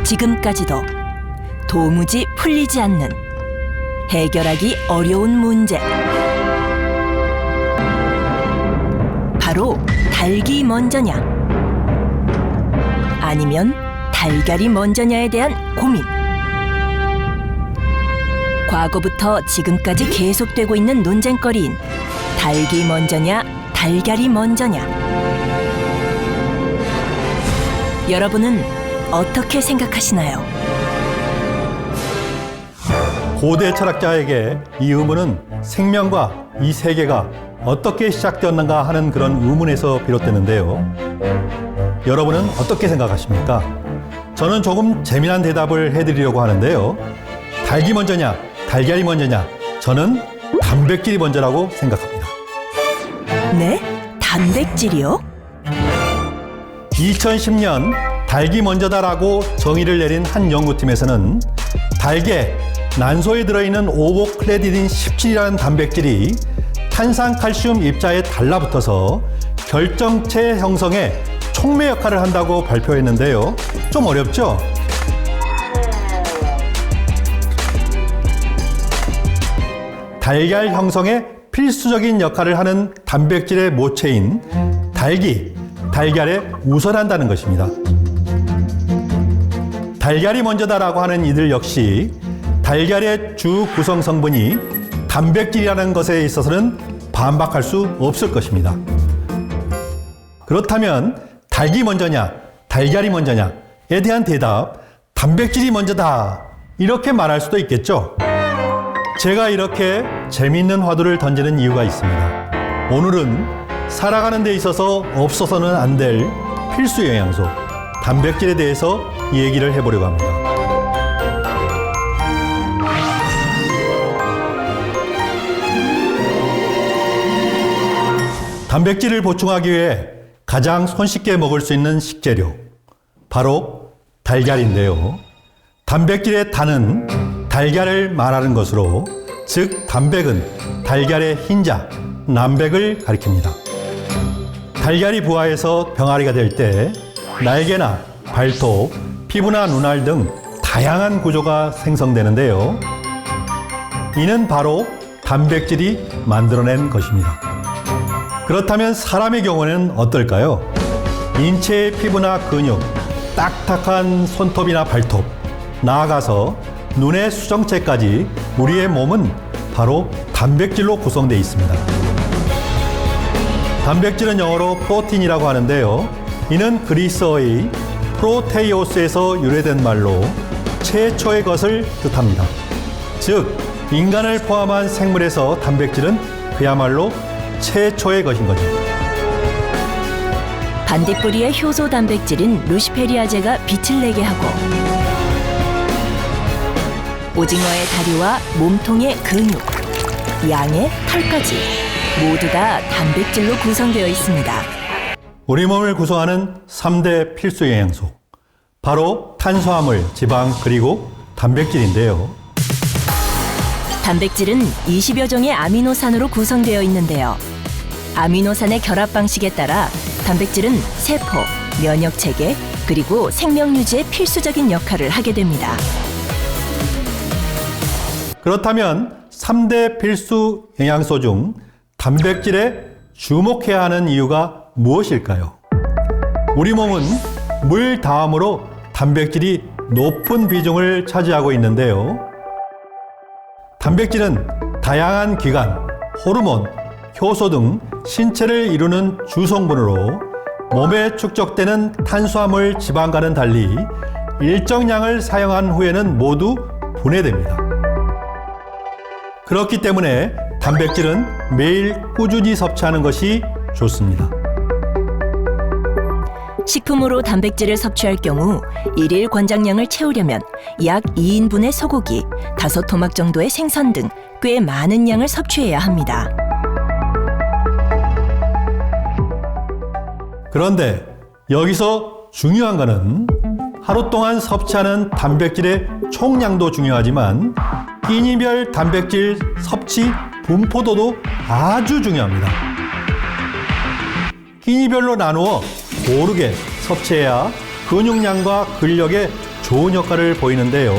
지금까지도 도무지 풀리지 않는 해결하기 어려운 문제. 바로 닭이 먼저냐 아니면 달걀이 먼저냐에 대한 고민. 과거부터 지금까지 계속되고 있는 논쟁거리인 닭이 먼저냐 달걀이 먼저냐. 여러분은 어떻게 생각하시나요? 고대 철학자에게 이 의문은 생명과 이 세계가 어떻게 시작되었는가 하는 그런 의문에서 비롯되는데요. 여러분은 어떻게 생각하십니까? 저는 조금 재미난 대답을 해드리려고 하는데요. 닭이 먼저냐, 달걀이 먼저냐? 저는 단백질이 먼저라고 생각합니다. 네? 단백질이요? 2010년 닭이 먼저다라고 정의를 내린 한 연구팀에서는 닭의 난소에 들어있는 오보클레디딘 17이라는 단백질이 탄산칼슘 입자에 달라붙어서 결정체 형성에 촉매 역할을 한다고 발표했는데요. 좀 어렵죠? 달걀 형성에 필수적인 역할을 하는 단백질의 모체인 닭이 달걀에 우선한다는 것입니다. 달걀이 먼저다라고 하는 이들 역시 달걀의 주 구성 성분이 단백질이라는 것에 있어서는 반박할 수 없을 것입니다. 그렇다면 닭이 먼저냐, 달걀이 먼저냐에 대한 대답, 단백질이 먼저다 이렇게 말할 수도 있겠죠. 제가 이렇게 재미있는 화두를 던지는 이유가 있습니다. 오늘은 살아가는 데 있어서 없어서는 안 될 필수 영양소, 단백질에 대해서 얘기를 해보려고 합니다. 단백질을 보충하기 위해 가장 손쉽게 먹을 수 있는 식재료, 바로 달걀인데요. 단백질의 단은 달걀을 말하는 것으로, 즉 단백은 달걀의 흰자, 남백을 가리킵니다. 달걀이 부화해서 병아리가 될 때 날개나 발톱, 피부나 눈알 등 다양한 구조가 생성되는데요. 이는 바로 단백질이 만들어낸 것입니다. 그렇다면 사람의 경우는 어떨까요? 인체의 피부나 근육, 딱딱한 손톱이나 발톱, 나아가서 눈의 수정체까지 우리의 몸은 바로 단백질로 구성되어 있습니다. 단백질은 영어로 프로틴이라고 하는데요. 이는 그리스어의 프로테이오스에서 유래된 말로 최초의 것을 뜻합니다. 즉, 인간을 포함한 생물에서 단백질은 그야말로 최초의 것인 거죠. 반딧불이의 효소 단백질인 루시페리아제가 빛을 내게 하고, 오징어의 다리와 몸통의 근육, 양의 털까지 모두 다 단백질로 구성되어 있습니다. 우리 몸을 구성하는 3대 필수 영양소, 바로 탄수화물, 지방, 그리고 단백질인데요. 단백질은 20여 종의 아미노산으로 구성되어 있는데요. 아미노산의 결합 방식에 따라 단백질은 세포, 면역 체계, 그리고 생명 유지에 필수적인 역할을 하게 됩니다. 그렇다면 3대 필수 영양소 중 단백질에 주목해야 하는 이유가 무엇일까요? 우리 몸은 물 다음으로 단백질이 높은 비중을 차지하고 있는데요. 단백질은 다양한 기관, 호르몬, 효소 등 신체를 이루는 주성분으로 몸에 축적되는 탄수화물, 지방과는 달리 일정량을 사용한 후에는 모두 분해됩니다. 그렇기 때문에 단백질은 매일 꾸준히 섭취하는 것이 좋습니다. 식품으로 단백질을 섭취할 경우 일일 권장량을 채우려면 약 2인분의 소고기, 5토막 정도의 생선 등 꽤 많은 양을 섭취해야 합니다. 그런데 여기서 중요한 것은 하루 동안 섭취하는 단백질의 총량도 중요하지만 끼니별 단백질 섭취 분포도도 아주 중요합니다. 끼니별로 나누어 고르게 섭취해야 근육량과 근력에 좋은 효과를 보이는데요.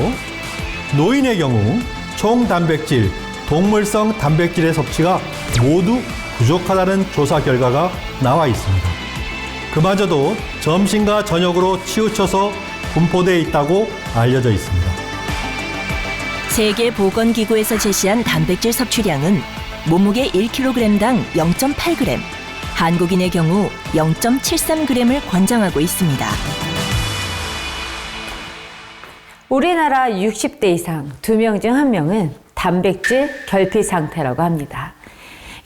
노인의 경우 총 단백질, 동물성 단백질의 섭취가 모두 부족하다는 조사 결과가 나와 있습니다. 그마저도 점심과 저녁으로 치우쳐서 분포되어 있다고 알려져 있습니다. 세계보건기구에서 제시한 단백질 섭취량은 몸무게 1kg당 0.8g, 한국인의 경우 0.73g을 권장하고 있습니다. 우리나라 60대 이상 2명 중 1명은 단백질 결핍 상태라고 합니다.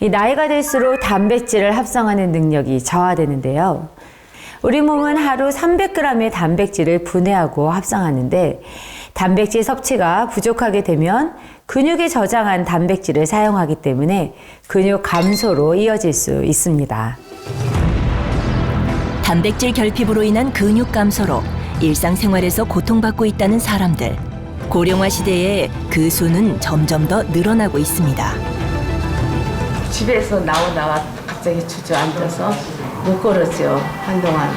이 나이가 들수록 단백질을 합성하는 능력이 저하되는데요. 우리 몸은 하루 300g의 단백질을 분해하고 합성하는데 단백질 섭취가 부족하게 되면 근육에 저장한 단백질을 사용하기 때문에 근육 감소로 이어질 수 있습니다. 단백질 결핍으로 인한 근육 감소로 일상생활에서 고통받고 있다는 사람들. 고령화 시대에 그 수는 점점 더 늘어나고 있습니다. 집에서 나오다가 갑자기 주저앉아서 못 걸었죠, 한동안.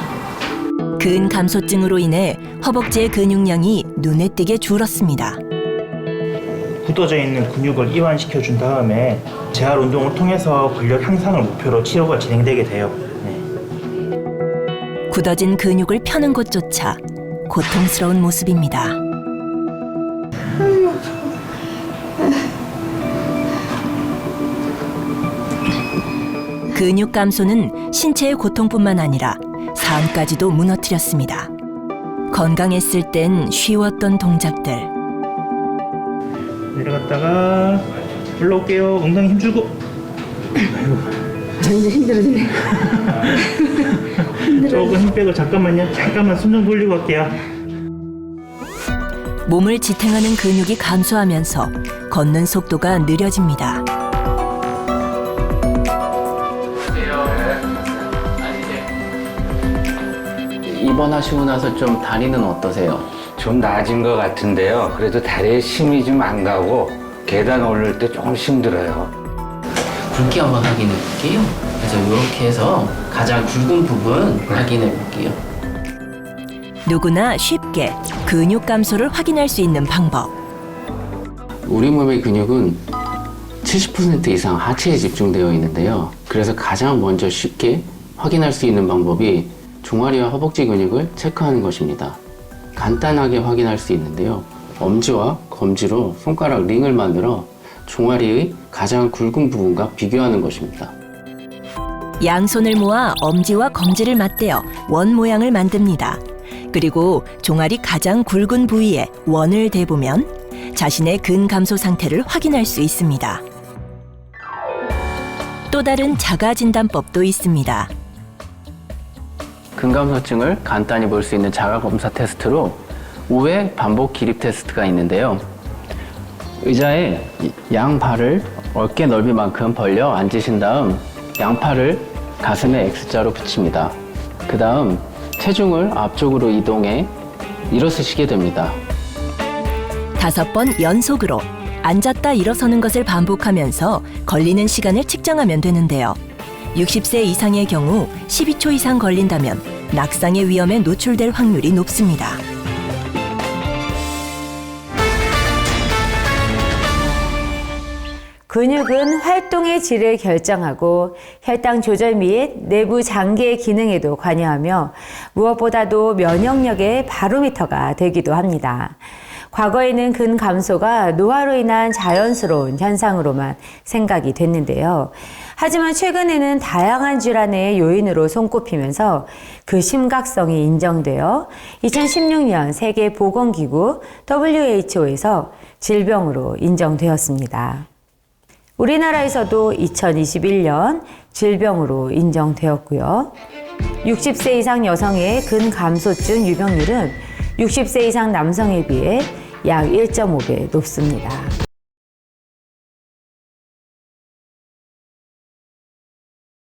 근 감소증으로 인해 허벅지의 근육량이 눈에 띄게 줄었습니다. 굳어져 있는 근육을 이완시켜 준 다음에 재활 운동을 통해서 근력 향상을 목표로 치료가 진행되게 돼요. 굳어진 근육을 펴는 곳조차 고통스러운 모습입니다. 근육 감소는 신체의 고통뿐만 아니라 삶까지도 무너뜨렸습니다. 건강했을 땐 쉬웠던 동작들. 내려갔다가 올라올게요. 엉덩이 힘주고. 점점 힘들어지네. 조금 힘 빼고 잠깐만요. 잠깐만 숨 좀 돌리고 갈게요. 몸을 지탱하는 근육이 감소하면서 걷는 속도가 느려집니다. 입원하시고 나서 좀 다리는 어떠세요? 좀 나아진 것 같은데요. 그래도 다리에 힘이 좀 안 가고 계단 오를 때 조금 힘들어요. 굵기 한번 확인해 볼게요. 그래서 이렇게 해서 가장 굵은 부분 확인해 볼게요. 누구나 쉽게 근육 감소를 확인할 수 있는 방법. 우리 몸의 근육은 70% 이상 하체에 집중되어 있는데요. 그래서 가장 먼저 쉽게 확인할 수 있는 방법이 종아리와 허벅지 근육을 체크하는 것입니다. 간단하게 확인할 수 있는데요. 엄지와 검지로 손가락 링을 만들어 종아리의 가장 굵은 부분과 비교하는 것입니다. 양손을 모아 엄지와 검지를 맞대어 원 모양을 만듭니다. 그리고 종아리 가장 굵은 부위에 원을 대보면 자신의 근 감소 상태를 확인할 수 있습니다. 또 다른 자가 진단법도 있습니다. 근감소증을 간단히 볼 수 있는 자가검사 테스트로 우회 반복 기립 테스트가 있는데요. 의자에 양발을 어깨 넓이만큼 벌려 앉으신 다음 양팔을 가슴에 X자로 붙입니다. 그 다음 체중을 앞쪽으로 이동해 일어서시게 됩니다. 5번 연속으로 앉았다 일어서는 것을 반복하면서 걸리는 시간을 측정하면 되는데요. 60세 이상의 경우 12초 이상 걸린다면 낙상의 위험에 노출될 확률이 높습니다. 근육은 활동의 질을 결정하고 혈당 조절 및 내부 장기의 기능에도 관여하며 무엇보다도 면역력의 바로미터가 되기도 합니다. 과거에는 근 감소가 노화로 인한 자연스러운 현상으로만 생각이 됐는데요. 하지만 최근에는 다양한 질환의 요인으로 손꼽히면서 그 심각성이 인정되어 2016년 세계보건기구 WHO에서 질병으로 인정되었습니다. 우리나라에서도 2021년 질병으로 인정되었고요. 60세 이상 여성의 근감소증 유병률은 60세 이상 남성에 비해 약 1.5배 높습니다.